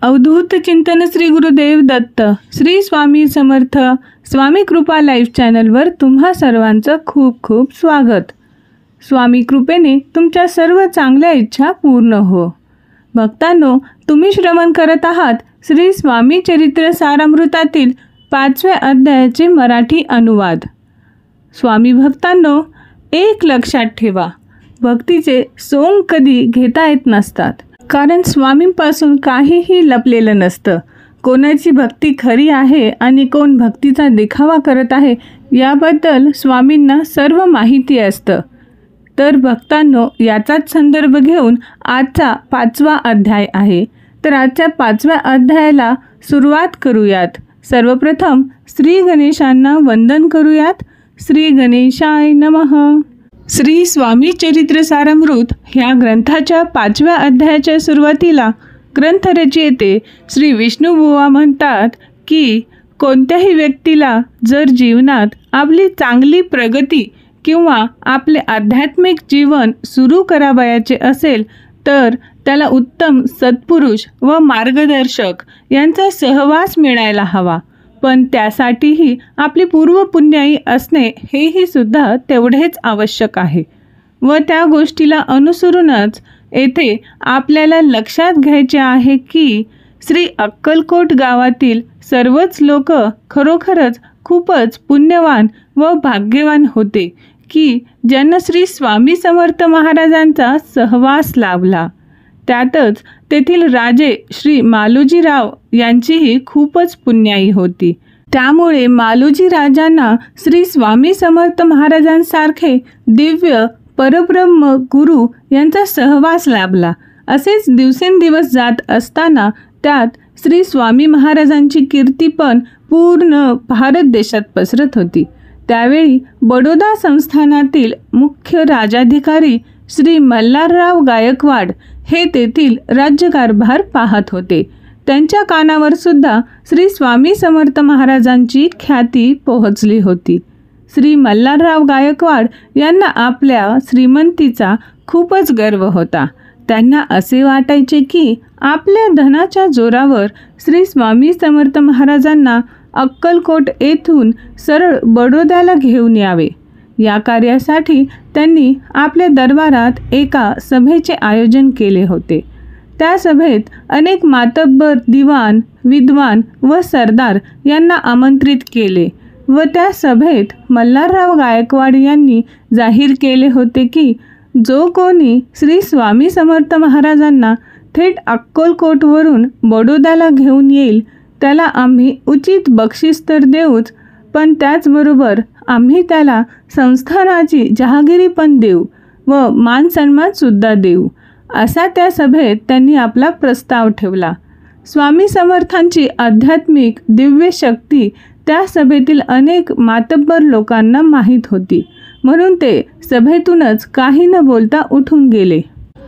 अवधूत चिंतन श्री गुरुदेव दत्त श्री स्वामी समर्थ स्वामी कृपा लाईव्ह चॅनलवर तुम्हा सर्वांचं खूप खूप स्वागत। स्वामी कृपेने तुमच्या सर्व चांगल्या इच्छा पूर्ण हो। भक्तांनो, तुम्ही श्रवण करत आहात श्री स्वामी चरित्र सारामृतातील 5व्या अध्यायाचे मराठी अनुवाद। स्वामी भक्तांनो, एक लक्षात ठेवा, भक्तीचे सोंग कधी घेता येत नसतात, कारण स्वामींपासून काहीही लपलेलं नसतं। कोणाची भक्ती खरी आहे आणि कोण भक्तीचा देखावा करत आहे याबद्दल स्वामींना सर्व माहिती असतं। तर भक्तांनो, याचाच संदर्भ घेऊन आजचा 5वा अध्याय आहे। तर आजच्या 5व्या अध्यायाला सुरुवात करूयात। सर्वप्रथम श्री गणेशांना वंदन करूयात। श्री गणेशाय नमः। श्री स्वामी चरित्र सारामृत ह्या ग्रंथाच्या 5व्या अध्यायाच्या सुरुवातीला ग्रंथरचयिते श्री विष्णुबुवा म्हणतात की कोणत्याही व्यक्तीला जर जीवनात आपली चांगली प्रगती किंवा आपले आध्यात्मिक जीवन सुरू करावयाचे असेल तर त्याला उत्तम सत्पुरुष व मार्गदर्शक यांचा सहवास मिळायला हवा। पण त्यासाठीही आपली पूर्वपुण्याई असणे हेही सुद्धा तेवढेच आवश्यक आहे व त्या गोष्टीला अनुसरूनच येथे आपल्याला लक्षात घ्यायचे आहे की श्री अक्कलकोट गावातील सर्वच लोक खरोखरच खूपच पुण्यवान व भाग्यवान होते की ज्यांना श्री स्वामी समर्थ महाराजांचा सहवास लाभला। त्यातच तेथील राजे श्री मालोजीराव यांचीही खूपच पुण्याई होती। त्यामुळे मालोजी राजांना श्री स्वामी समर्थ महाराजांसारखे दिव्य परब्रह्म गुरु यांचा सहवास लाभला। असेच दिवसेंदिवस जात असताना त्यात श्री स्वामी महाराजांची कीर्ती पण पूर्ण भारत देशात पसरत होती। त्यावेळी बडोदा संस्थानातील मुख्य राजाधिकारी श्री मल्हारराव गायकवाड हे तेथील राज्यकारभार पाहत होते। त्यांच्या कानावर सुद्धा श्री स्वामी समर्थ महाराजांची ख्याती पोहोचली होती। श्री मल्हारराव गायकवाड यांना आपल्या श्रीमंतीचा खूपच गर्व होता। त्यांना असे वाटायचे की आपल्या धनाच्या जोरावर श्री स्वामी समर्थ महाराजांना अक्कलकोट येथून सरळ बडोद्याला घेऊन यावे। या कार्यासाठी त्यांनी आपल्या दरबारात एका सभेचे आयोजन केले होते। त्या सभेत अनेक मातब्बर, दिवाण, विद्वान व सरदार यांना आमंत्रित केले व त्या सभेत मल्हारराव गायकवाड यांनी जाहीर केले होते की जो कोणी श्री स्वामी समर्थ महाराजांना थेट अक्कलकोटवरून बडोद्याला घेऊन येईल त्याला आम्ही उचित बक्षीस तर देऊच, पण त्याचबरोबर आम्ही त्याला संस्थानाची जहागिरी पण देऊ व मान सन्मान सुद्धा देऊ, असा त्या सभेत त्यांनी आपला प्रस्ताव ठेवला। स्वामी समर्थांची आध्यात्मिक दिव्य शक्ती त्या सभेतील अनेक मातब्बर लोकांना माहीत होती, म्हणून ते सभेतूनच काही न बोलता उठून गेले।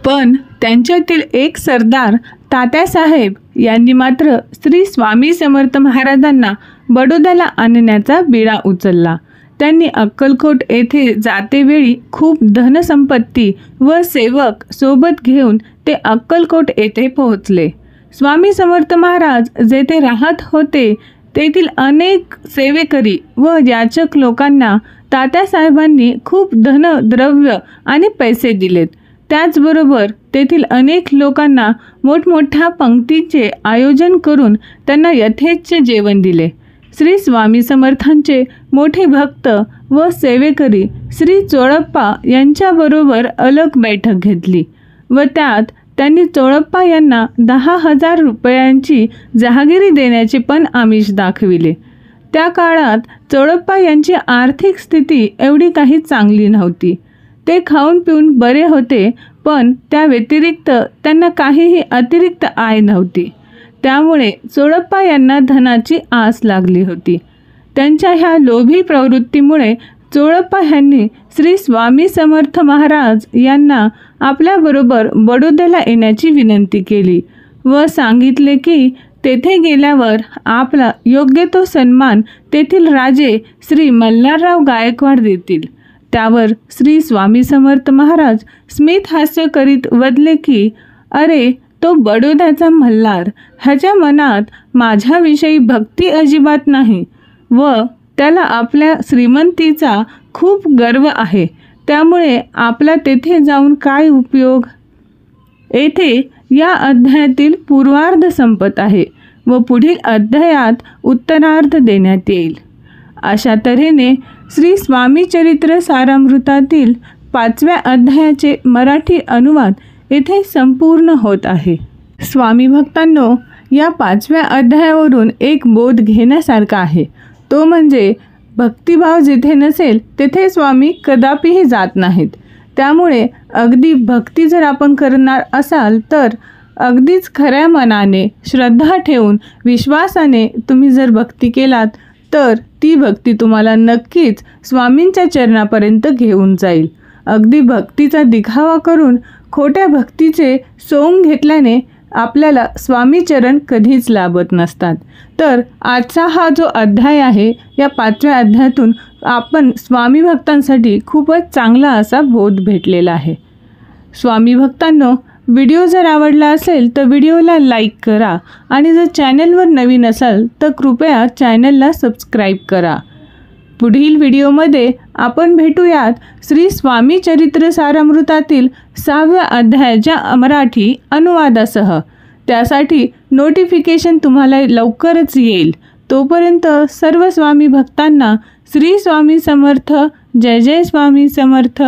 पण त्यांच्यातील एक सरदार तात्यासाहेब यांनी मात्र श्री स्वामी समर्थ महाराजांना बडोद्याला आणण्याचा बिडा उचलला। त्यांनी अक्कलकोट येथे जातेवेळी खूप धनसंपत्ती व सेवक सोबत घेऊन ते अक्कलकोट येथे पोहोचले। स्वामी समर्थ महाराज जेथे राहत होते तेथील अनेक सेवेकरी व याचक लोकांना तात्यासाहेबांनी खूप धन, द्रव्य आणि पैसे दिलेत। त्याचबरोबर तेथील अनेक लोकांना मोठमोठ्या पंक्तीचे आयोजन करून त्यांना यथेच्छ जेवण दिले। श्री स्वामी समर्थांचे मोठे भक्त व सेवेकरी श्री चोळप्पा यांच्याबरोबर अलग बैठक घेतली व त्यात त्यांनी चोळप्पा यांना 10,000 रुपयांची जहागिरी देण्याचे पण आमिष दाखविले। त्या काळात चोळप्पा यांची आर्थिक स्थिती एवढी काही चांगली नव्हती। ते खाऊन पिऊन बरे होते, पण त्या व्यतिरिक्त त्यांना काहीही अतिरिक्त आय नव्हती। त्यामुळे चोळप्पा यांना धनाची आस लागली होती। त्यांच्या ह्या लोभी प्रवृत्तीमुळे चोळप्पा यांनी श्री स्वामी समर्थ महाराज यांना आपल्याबरोबर बडोद्याला येण्याची विनंती केली व सांगितले की तेथे गेल्यावर आपला योग्य तो सन्मान तेथील राजे श्री मल्हारराव गायकवाड देतील। त्यावर श्री स्वामी समर्थ महाराज स्मित हास्य करीत वदले की अरे, तो बडोद्याचा मल्हार ह्याच्या मनात माझ्याविषयी भक्ती अजिबात नाही व त्याला आपल्या श्रीमंतीचा खूप गर्व आहे, त्यामुळे आपला तेथे जाऊन काय उपयोग. येथे या अध्यायातील पूर्वार्ध संपत आहे व पुढील अध्यायात उत्तरार्ध देण्यात येईल. अशा तऱ्हेने श्री स्वामी चरित्र सारामृतातील 5व्या अध्यायाचे मराठी अनुवाद येथे संपूर्ण होत आहे. स्वामी भक्तांनो, या 5व्या अध्यायावरून एक बोध घेण्यासारखा आहे. तो म्हणजे भक्तिभाव जिथे नसेल तेथे स्वामी कदापिही जात नाहीत. त्यामुळे अगदी भक्ती जर आपण करणार असाल तर अगदीच खऱ्या मनाने, श्रद्धा ठेवून, विश्वासाने तुम्ही जर भक्ती केलात तर ती भक्ती तुम्हाला नक्कीच स्वामींच्या चरणापर्यंत घेऊन जाईल. अगदी भक्तीचा दिखावा करून खोट्या भक्तीचे सोंग घेतल्याने आपल्याला स्वामी चरण कधीच लाभत नसतात. तर आजचा हा जो अध्याय आहे, या 5व्या अध्यायातून आपण स्वामी भक्तांसाठी खूपच चांगला असा बोध भेटलेला आहे. स्वामी भक्तांनो, व्हिडिओ जर आवडला असेल तर व्हिडिओला लाईक करा आणि जर चॅनलवर नवीन असाल तर कृपया चॅनलला सबस्क्राईब करा. पुढील व्हिडिओमध्ये आपण भेटूयात श्री स्वामी चरित्र सारामृतातील 6व्या अध्यायाच्या मराठी अनुवादासह. त्यासाठी नोटिफिकेशन तुम्हाला लवकरच येईल. तोपर्यंत सर्व स्वामी भक्तांना श्री स्वामी समर्थ. जय जय स्वामी समर्थ.